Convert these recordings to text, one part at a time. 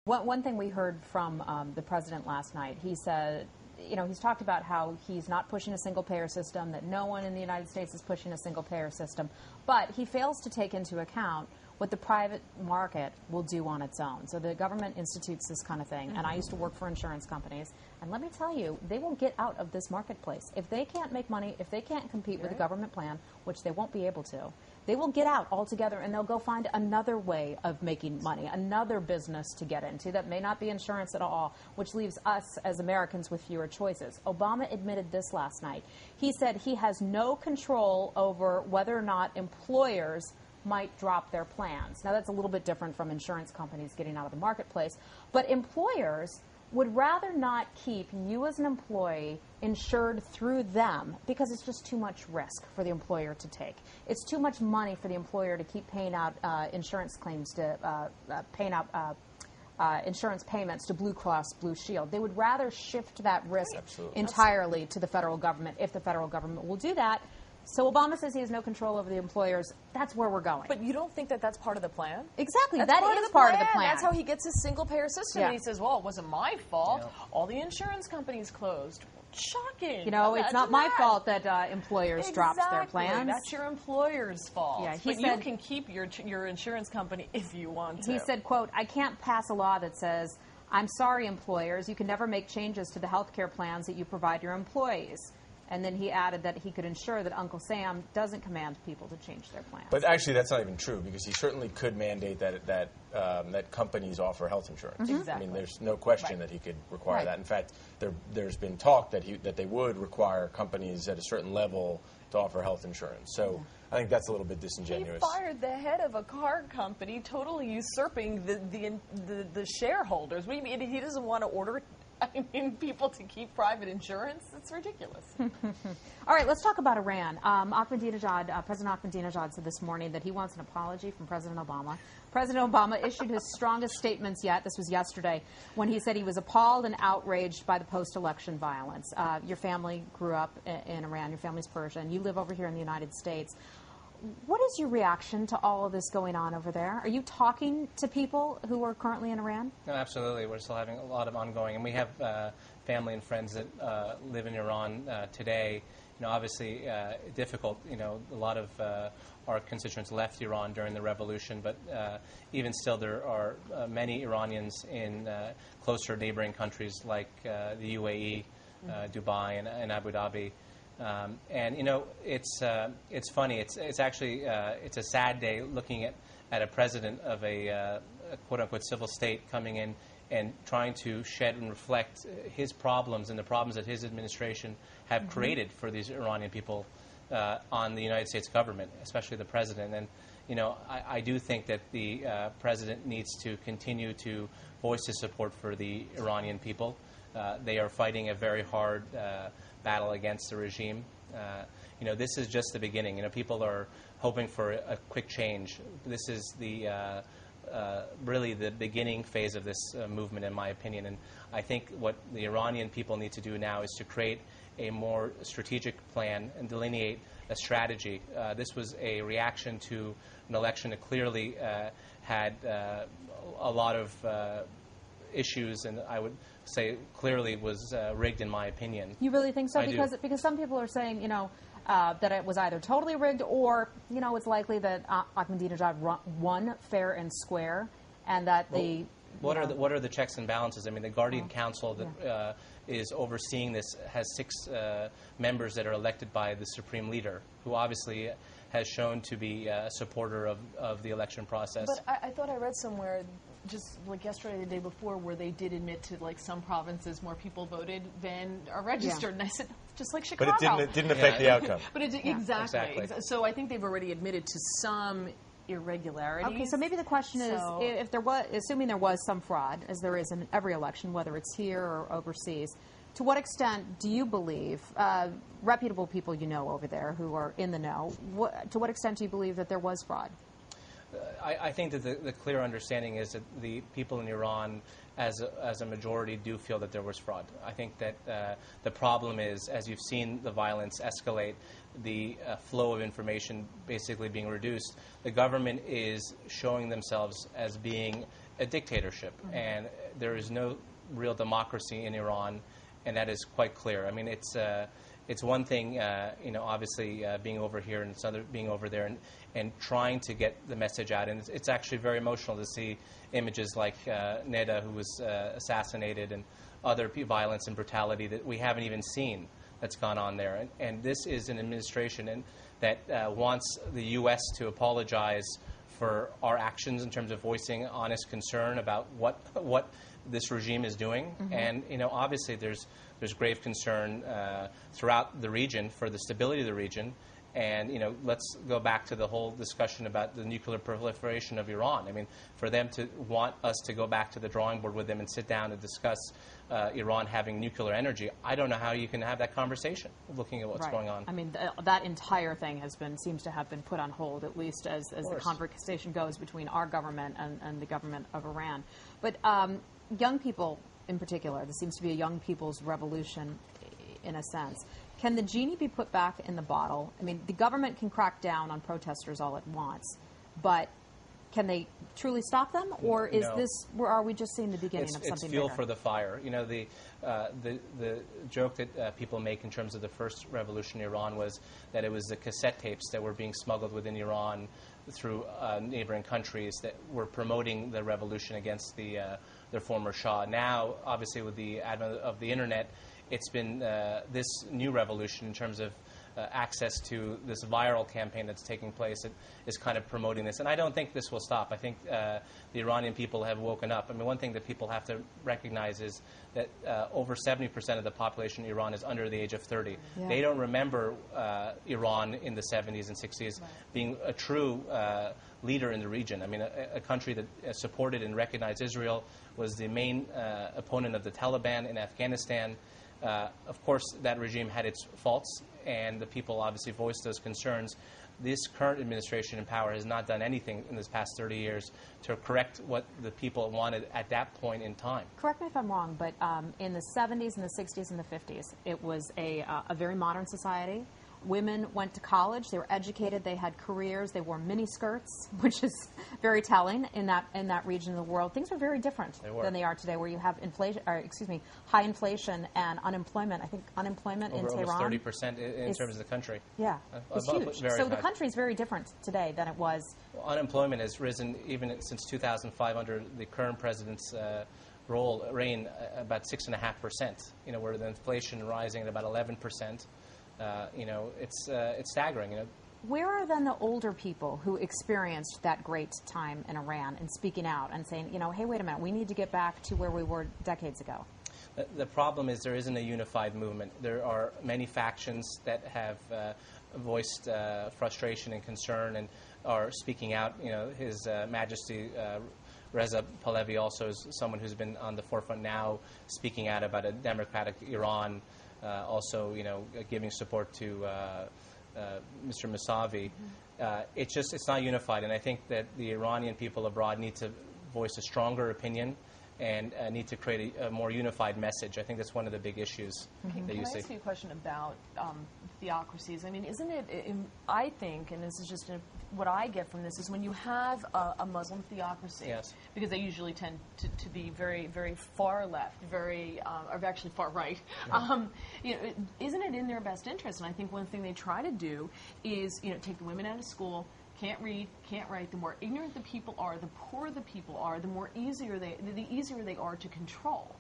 One thing we heard from the president last night, he said, he's talked about how he's not pushing a single-payer system, that no one in the United States is pushing a single-payer system, but he fails to take into account what the private market will do on its own. So the government institutes this kind of thing, and I used to work for insurance companies, and let me tell you, they will get out of this marketplace. If they can't make money, if they can't compete with a government plan, which they won't be able to, they will get out altogether, and they'll go find another way of making money, another business to get into that may not be insurance at all, which leaves us as Americans with fewer choices. Obama admitted this last night. He said he has no control over whether or not employers might drop their plans. Now, that's a little bit different from insurance companies getting out of the marketplace, but employers would rather not keep you as an employee insured through them because it's just too much risk for the employer to take. It's too much money for the employer to keep paying out insurance claims, to paying out insurance payments to Blue Cross Blue Shield. They would rather shift that risk entirely to the federal government if the federal government will do that. So Obama says he has no control over the employers. That's where we're going. But you don't think that that's part of the plan? Exactly. That's that is part of the plan. That's how he gets his single-payer system. Yeah. And he says, well, it wasn't my fault. Yeah. All the insurance companies closed. Shocking. It's not my fault that employers dropped their plans. That's your employer's fault. Yeah, but you can keep your insurance company if you want to. He said, quote, I can't pass a law that says, I'm sorry, employers, you can never make changes to the health care plans that you provide your employees. And then he added that he could ensure that Uncle Sam doesn't command people to change their plans. But actually, that's not even true, because he certainly could mandate that companies offer health insurance. Mm-hmm. Exactly. I mean, there's no question that he could require that. In fact, there's been talk that they would require companies at a certain level to offer health insurance. So I think that's a little bit disingenuous. He fired the head of a car company, totally usurping the shareholders. What do you mean he doesn't want to order people to keep private insurance? It's ridiculous. All right, let's talk about Iran. President Ahmadinejad said this morning that he wants an apology from President Obama. President Obama issued his strongest statements yet. This was yesterday when he said he was appalled and outraged by the post-election violence. Your family grew up in Iran. Your family's Persian. You live over here in the United States. What is your reaction to all of this going on over there? Are you talking to people who are currently in Iran? No, absolutely. We're still having a lot of ongoing, and we have family and friends that live in Iran today. Obviously difficult. A lot of our constituents left Iran during the revolution, but even still, there are many Iranians in closer neighboring countries like the UAE, Dubai, and Abu Dhabi. It's funny. It's actually it's a sad day looking at a president of a quote unquote civil state coming in and trying to shed and reflect his problems and the problems that his administration have created for these Iranian people on the United States government, especially the president. And I do think that the president needs to continue to voice his support for the Iranian people. They are fighting a very hard battle against the regime. This is just the beginning. People are hoping for a quick change. This is really the beginning phase of this movement, in my opinion. And I think what the Iranian people need to do now is to create a more strategic plan and delineate a strategy. This was a reaction to an election that clearly had a lot of issues, and I would say clearly was rigged, in my opinion. You really think so? I do. Because some people are saying, that it was either totally rigged or, it's likely that Ahmadinejad won fair and square, and that What are the checks and balances? I mean, the Guardian Council that is overseeing this has 6 members that are elected by the Supreme Leader, who obviously has shown to be a supporter of the election process. But I thought I read somewhere, just like yesterday, the day before, where they did admit to some provinces more people voted than are registered, and I said, just like Chicago. But it didn't affect the outcome. But exactly. So I think they've already admitted to some irregularities. Okay, so maybe the question is, if there was, assuming there was some fraud, as there is in every election, whether it's here or overseas, to what extent do you believe, reputable people over there who are in the know, to what extent do you believe that there was fraud? I think that the clear understanding is that the people in Iran, as a majority, do feel that there was fraud. I think that the problem is, as you've seen the violence escalate, the flow of information basically being reduced, the government is showing themselves as being a dictatorship, and there is no real democracy in Iran, and that is quite clear. I mean, it's one thing, obviously being over here, and it's other being over there, and trying to get the message out. And it's actually very emotional to see images like Neda, who was assassinated, and other violence and brutality that we haven't even seen that's gone on there. And this is an administration that wants the U.S. to apologize for our actions in terms of voicing honest concern about what this regime is doing. And obviously there's grave concern throughout the region for the stability of the region. And let's go back to the whole discussion about the nuclear proliferation of Iran. I mean, for them to want us to go back to the drawing board with them and sit down and discuss Iran having nuclear energy, I don't know how you can have that conversation looking at what's going on. I mean, that entire thing seems to have been put on hold, at least as the conversation goes between our government and the government of Iran. But young people in particular, there seems to be a young people's revolution in a sense. Can the genie be put back in the bottle? I mean, the government can crack down on protesters all it wants, but can they truly stop them, or are we just seeing the beginning of something It's fuel bigger? for the fire. The joke that people make in terms of the first revolution in Iran was that it was the cassette tapes that were being smuggled within Iran through neighboring countries that were promoting the revolution against their former Shah. Now, obviously, with the advent of the internet, it's been this new revolution in terms of access to this viral campaign that's taking place. It is kind of promoting this. And I don't think this will stop. I think the Iranian people have woken up. I mean, one thing that people have to recognize is that over 70% of the population in Iran is under the age of 30. Yeah. They don't remember Iran in the 70s and 60s being a true leader in the region. I mean, a country that supported and recognized Israel, was the main opponent of the Taliban in Afghanistan. Of course, that regime had its faults, and the people obviously voiced those concerns. This current administration in power has not done anything in this past 30 years to correct what the people wanted at that point in time. Correct me if I'm wrong, but in the 70s and the 60s and the 50s, it was a very modern society. Women went to college, they were educated, they had careers, they wore mini skirts, which is very telling in that region of the world. Things were very different than they are today, where you have high inflation and unemployment. I think unemployment in Tehran almost 30% in terms of the country. Yeah, it's huge. So the country is very different today than it was. Well, unemployment has risen even since 2005 under the current president's reign about 6.5%. Where the inflation rising at about 11%. It's staggering. Where are then the older people who experienced that great time in Iran and speaking out and saying, hey, wait a minute, we need to get back to where we were decades ago? The problem is there isn't a unified movement. There are many factions that have voiced frustration and concern and are speaking out. His Majesty Reza Pahlavi also is someone who's been on the forefront now, speaking out about a democratic Iran. Also, giving support to Mr. Mousavi. It's not unified, and I think that the Iranian people abroad need to voice a stronger opinion and need to create a more unified message. I think that's one of the big issues that you see. Can I ask you a question about theocracies? I mean, isn't it, I think, and this is just what I get from this, is when you have a Muslim theocracy, because they usually tend to be very, very far left, or actually far right, isn't it in their best interest? And I think one thing they try to do is, take the women out of school, can't read, can't write. The more ignorant the people are, the poorer the people are, the easier they are to control.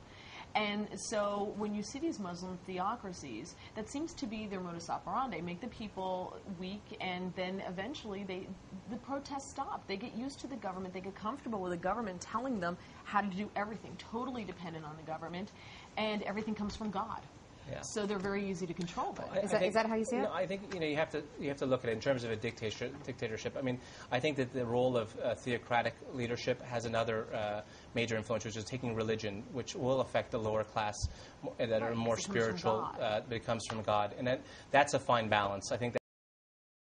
And so when you see these Muslim theocracies, that seems to be their modus operandi. Make the people weak, and then eventually the protests stop. They get used to the government. They get comfortable with the government telling them how to do everything, totally dependent on the government, and everything comes from God. Yeah. So they're very easy to control. Is that how you see it? I think you have to look at it in terms of a dictatorship. I mean, I think that the role of theocratic leadership has another major influence, which is taking religion, which will affect the lower class that are more spiritual. But it comes from God, and that's a fine balance. I think.